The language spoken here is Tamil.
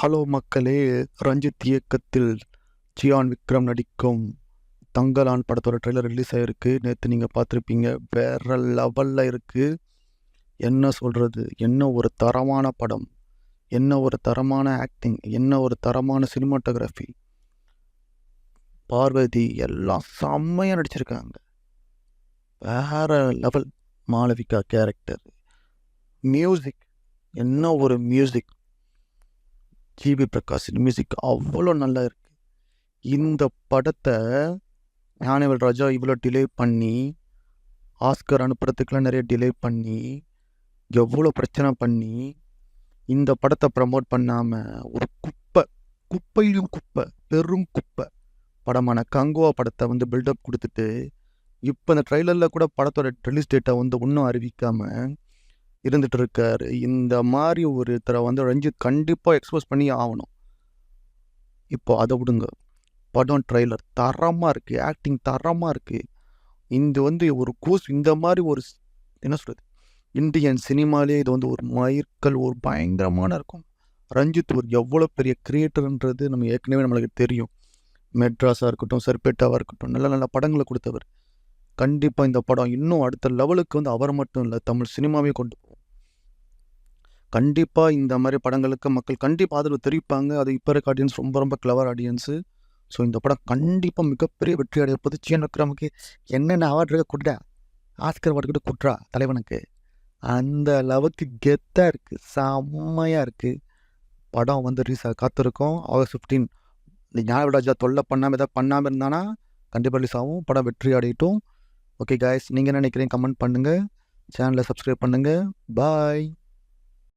ஹலோ மக்களே! ரஞ்சித் இயக்கத்தில் சியான் விக்ரம் நடிக்கும் தங்கலான் படத்தோட ட்ரெய்லர் ரிலீஸ் ஆயிருக்கு. நேத்து நீங்க பார்த்துருப்பீங்க. வேற லெவல்ல இருக்கு. என்ன சொல்றது? என்ன ஒரு தரமான படம்! என்ன ஒரு தரமான ஆக்டிங்! என்ன ஒரு தரமான சினிமாட்டோகிராஃபி! பார்வதி எல்லாம் செம்மையா நடிச்சிருக்காங்க. வேற லெவல். மாளவிகா கேரக்டர். மியூசிக் என்ன ஒரு மியூசிக்! ஜிவி பிரகாஷின் மியூசிக் அவ்வளோ நல்லா இருக்கு. இந்த படத்தை ஞானவேல் ராஜா இவ்வளோ டிலே பண்ணி, ஆஸ்கர் அனுப்புறதுக்கெல்லாம் நிறைய டிலே பண்ணி, எவ்வளோ பிரச்சனை பண்ணி, இந்த படத்தை ப்ரமோட் பண்ணாமல் ஒரு குப்பையிலும் குப்பை, பெரும் குப்பை படமான கங்குவா படத்தை வந்து பில்டப் கொடுத்துட்டு, இப்போ இந்த ட்ரெய்லரில் கூட படத்தோட ரிலீஸ் டேட்டை வந்து இன்னும் அறிவிக்காமல் இருந்துட்டு இருக்காரு. இந்த மாதிரி ஒருத்தரை வந்து ரஞ்சித் கண்டிப்பாக எக்ஸ்போஸ் பண்ணி ஆகணும். இப்போ அதை விடுங்க. படம் ட்ரெய்லர் தரமாக இருக்குது, ஆக்டிங் தரமாக இருக்குது. இந்த வந்து ஒரு இந்த மாதிரி ஒரு என்ன சொல்கிறது, இந்தியன் சினிமாலே இது வந்து ஒரு மைற்கல், ஒரு பயங்கரமான இருக்கும். ரஞ்சித் ஒரு எவ்வளோ பெரிய கிரியேட்டர்ன்றது நம்ம ஏற்கனவே நம்மளுக்கு தெரியும். மெட்ராஸாக இருக்கட்டும், சர்பேட்டாவாக இருக்கட்டும், நல்ல நல்ல படங்களை கொடுத்தவர். கண்டிப்பாக இந்த படம் இன்னும் அடுத்த லெவலுக்கு வந்து அவர் மட்டும் இல்லை, தமிழ் சினிமாவே கொண்டு போகும். கண்டிப்பாக இந்த மாதிரி படங்களுக்கு மக்கள் கண்டிப்பாக ஆதரவு தெரிவிப்பாங்க. அது இப்போ இருக்க ஆடியன்ஸ் ரொம்ப ரொம்ப கிளவர் ஆடியன்ஸு. ஸோ இந்த படம் கண்டிப்பாக மிகப்பெரிய வெற்றி அடைய போது. சியான் விக்ரமுக்கு என்னென்ன அவார்டு இருக்க கொடுடா, ஆஸ்கர் அவார்டு கூட கொடுறா தலைவனுக்கு. அந்த அளவுக்கு கெத்தாக இருக்குது, செம்மையாக இருக்குது. படம் வந்து ரிலீஸ் ஆக காத்திருக்கோம். ஆகஸ்ட் 15. இந்த ஞானவேல் ராஜா தொல்லை பண்ணாமல் எதாவது பண்ணாமல் இருந்தானா கண்டிப்பாக ரிலீஸ் ஆகும். படம் வெற்றி அடையட்டும். ஓகே காய்ஸ், நீங்கள் என்ன நினைக்கிறீங்க கமெண்ட் பண்ணுங்கள். சேனலை சப்ஸ்கிரைப் பண்ணுங்கள். பாய்.